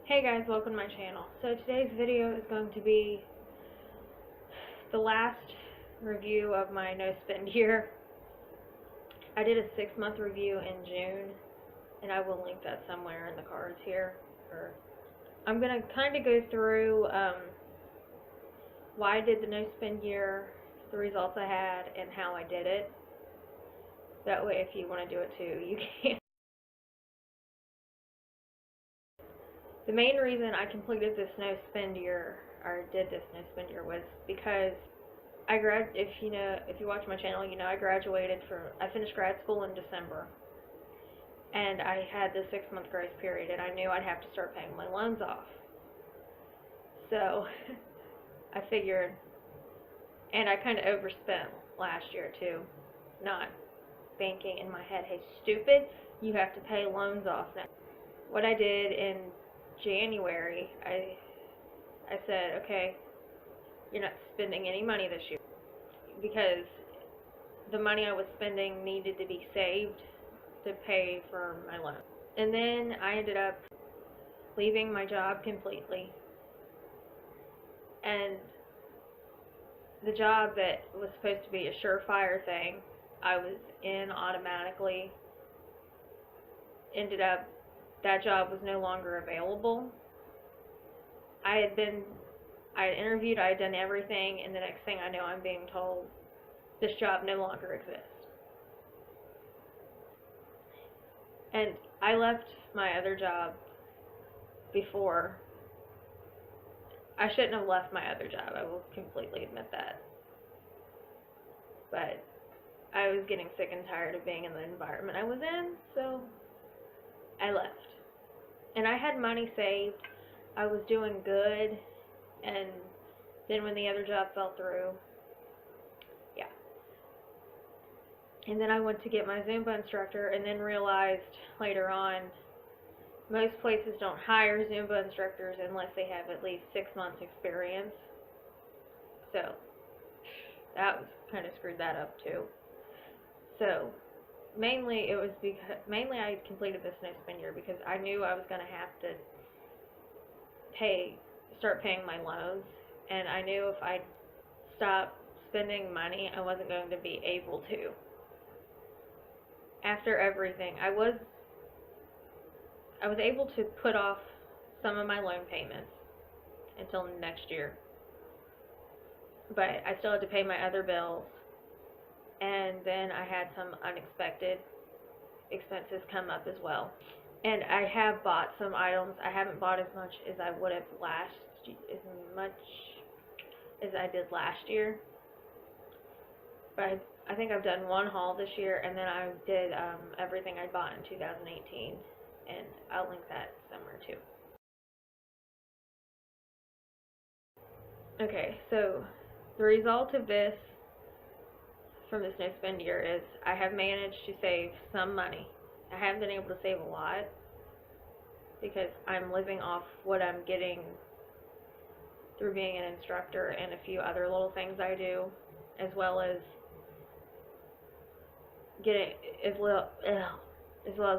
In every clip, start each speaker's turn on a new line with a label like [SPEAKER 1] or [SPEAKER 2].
[SPEAKER 1] Hey guys, welcome to my channel. So today's video is going to be the last review of my no spend year. I did a 6-month review in June, and I will link that somewhere in the cards here. I'm going to kind of go through why I did the no spend year, the results I had, and how I did it. That way if you want to do it too, you can. The main reason I completed this no spend year, or did this no spend year, was because if you watch my channel, you know I finished grad school in December, and I had the 6-month grace period, and I knew I'd have to start paying my loans off. So I figured, and I kind of overspent last year too, not thinking in my head, hey stupid, you have to pay loans off now. What I did in January, I said, okay, you're not spending any money this year, because the money I was spending needed to be saved to pay for my loan. And then I ended up leaving my job completely, and the job that was supposed to be a surefire thing I was in automatically, ended up, that job was no longer available. I had interviewed, I had done everything, and the next thing I know, I'm being told this job no longer exists. And I left my other job before. I shouldn't have left my other job, I will completely admit that. But I was getting sick and tired of being in the environment I was in, so I left. And I had money saved, I was doing good, and then when the other job fell through, yeah. And then I went to get my Zumba instructor, and then realized later on, most places don't hire Zumba instructors unless they have at least 6 months experience. So that was kind of screwed that up too. So mainly I completed this no spend year because I knew I was going to have to start paying my loans, and I knew if I stopped spending money, I wasn't going to be able to. After everything, I was able to put off some of my loan payments until next year, but I still had to pay my other bills, and then I had some unexpected expenses come up as well. And I have bought some items. I haven't bought as much as I would have as I did last year, but I think I've done one haul this year, and then I did everything I bought in 2018, and I'll link that somewhere too. Okay, so the result of this, from this no spend year, is I have managed to save some money. I haven't been able to save a lot because I'm living off what I'm getting through being an instructor and a few other little things I do, as well as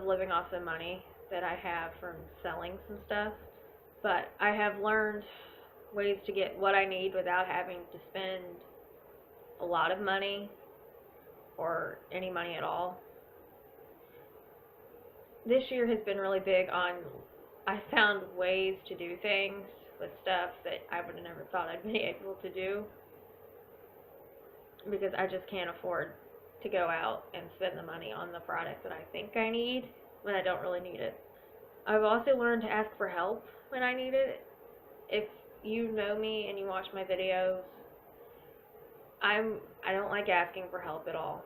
[SPEAKER 1] living off the money that I have from selling some stuff. But I have learned ways to get what I need without having to spend a lot of money or any money at all. This year has been really big on, I found ways to do things with stuff that I would have never thought I'd be able to do, because I just can't afford to go out and spend the money on the product that I think I need when I don't really need it. I've also learned to ask for help when I need it. If you know me and you watch my videos, I don't like asking for help at all.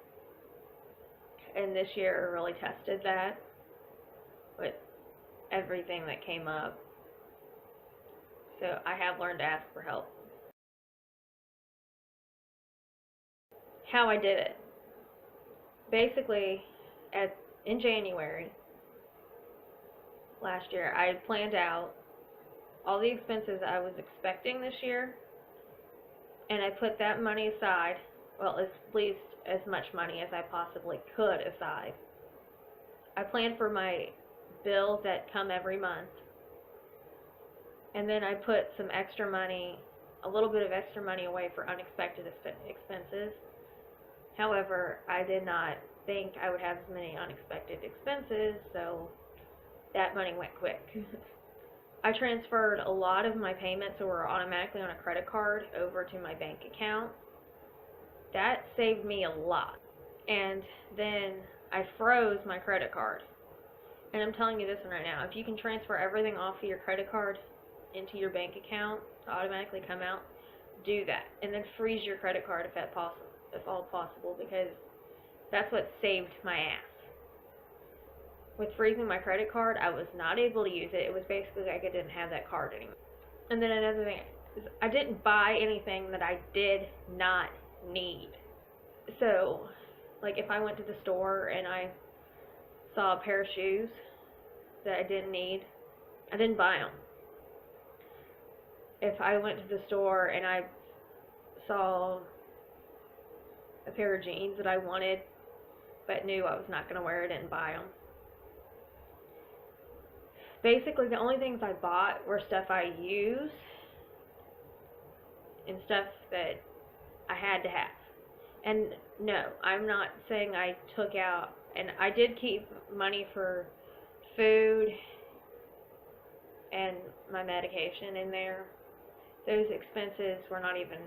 [SPEAKER 1] And this year really tested that with everything that came up. So I have learned to ask for help. How I did it. Basically, in January last year, I had planned out all the expenses I was expecting this year, and I put that money aside, well, at least as much money as I possibly could aside. I planned for my bills that come every month, And then I put some extra money, a little bit of extra money away for unexpected expenses. However, I did not think I would have as many unexpected expenses, so that money went quick. I transferred a lot of my payments that were automatically on a credit card over to my bank account. That saved me a lot. And then I froze my credit card. And I'm telling you this one right now, if you can transfer everything off of your credit card into your bank account to automatically come out, do that. And then freeze your credit card if all possible, because that's what saved my ass. With freezing my credit card, I was not able to use it. It was basically like I didn't have that card anymore. And then another thing is I didn't buy anything that I did not need. So, like if I went to the store and I saw a pair of shoes that I didn't need, I didn't buy them. If I went to the store and I saw a pair of jeans that I wanted but knew I was not going to wear it, I didn't buy them. Basically, the only things I bought were stuff I use and stuff that I had to have. And no, I'm not saying I took out, and I did keep money for food and my medication in there. Those expenses were not even,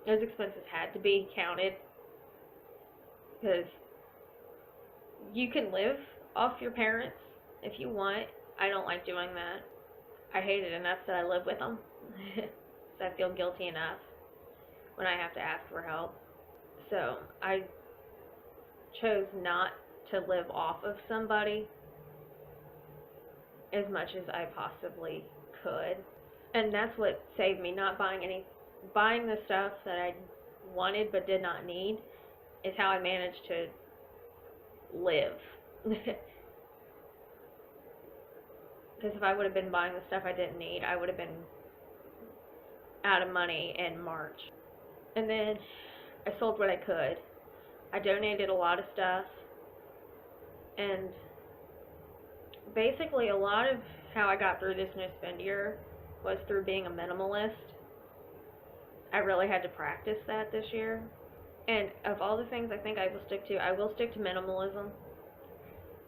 [SPEAKER 1] those expenses had to be counted, because you can live off your parents if you want. I don't like doing that. I hate it enough that I live with them. So I feel guilty enough when I have to ask for help. So I chose not to live off of somebody as much as I possibly could. And that's what saved me, not buying buying the stuff that I wanted but did not need is how I managed to live. Because if I would have been buying the stuff I didn't need, I would have been out of money in March. And then I sold what I could. I donated a lot of stuff. And basically a lot of how I got through this no spend year was through being a minimalist. I really had to practice that this year. And of all the things I think I will stick to, I will stick to minimalism.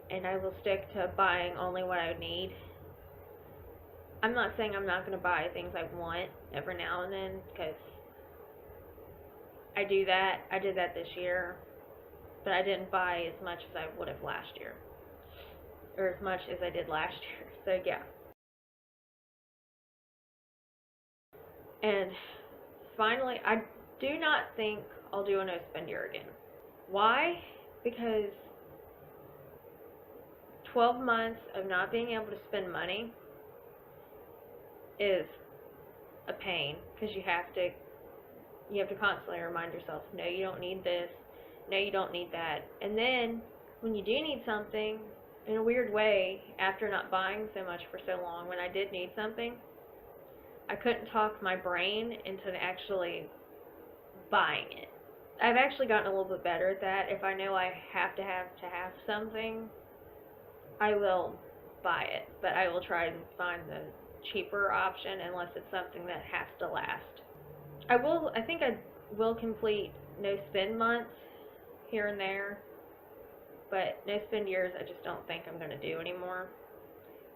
[SPEAKER 1] And I will stick to buying only what I need. I'm not saying I'm not going to buy things I want every now and then, because I do that. I did that this year, but I didn't buy as much as I would have last year, or as much as I did last year. So yeah. And finally, I do not think I'll do a no spend year again. Why? Because 12 months of not being able to spend money is a pain, because you have to constantly remind yourself, no, you don't need this, no, you don't need that. And then when you do need something, in a weird way, after not buying so much for so long, when I did need something, I couldn't talk my brain into actually buying it. I've actually gotten a little bit better at that. If I know I have to have something, I will buy it, but I will try and find the cheaper option unless it's something that has to last. I think I will complete no spend months here and there, but no spend years I just don't think I'm going to do anymore.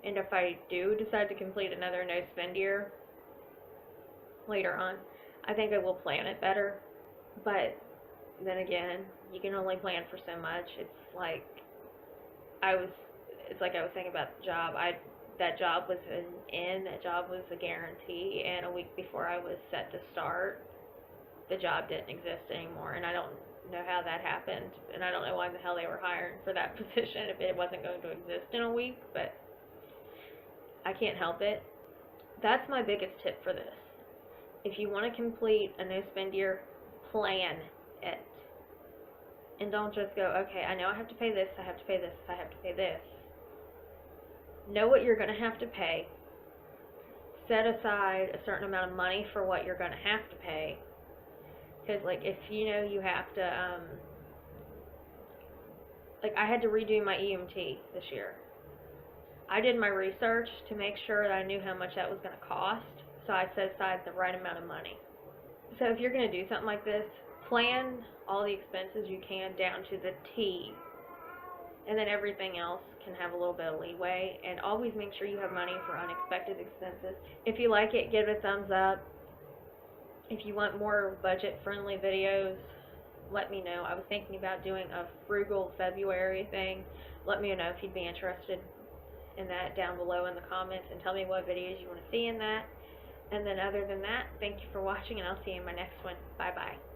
[SPEAKER 1] And if I do decide to complete another no spend year later on, I think I will plan it better. But then again, you can only plan for so much. It's like I was saying about the job. That job was that job was a guarantee, and a week before I was set to start, the job didn't exist anymore, and I don't know how that happened, and I don't know why the hell they were hiring for that position if it wasn't going to exist in a week, but I can't help it. That's my biggest tip for this. If you want to complete a no spend year, plan it. And don't just go, okay, I know I have to pay this, I have to pay this, I have to pay this. Know what you're going to have to pay. Set aside a certain amount of money for what you're going to have to pay. Because, like, if you know you have to, like, I had to redo my EMT this year. I did my research to make sure that I knew how much that was going to cost, so I set aside the right amount of money. So if you're going to do something like this, plan all the expenses you can down to the T, and then everything else can have a little bit of leeway, and always make sure you have money for unexpected expenses. If you like it, give it a thumbs up. If you want more budget-friendly videos, let me know. I was thinking about doing a frugal February thing. Let me know if you'd be interested in that down below in the comments, and tell me what videos you want to see in that. And then other than that, thank you for watching, and I'll see you in my next one. Bye bye.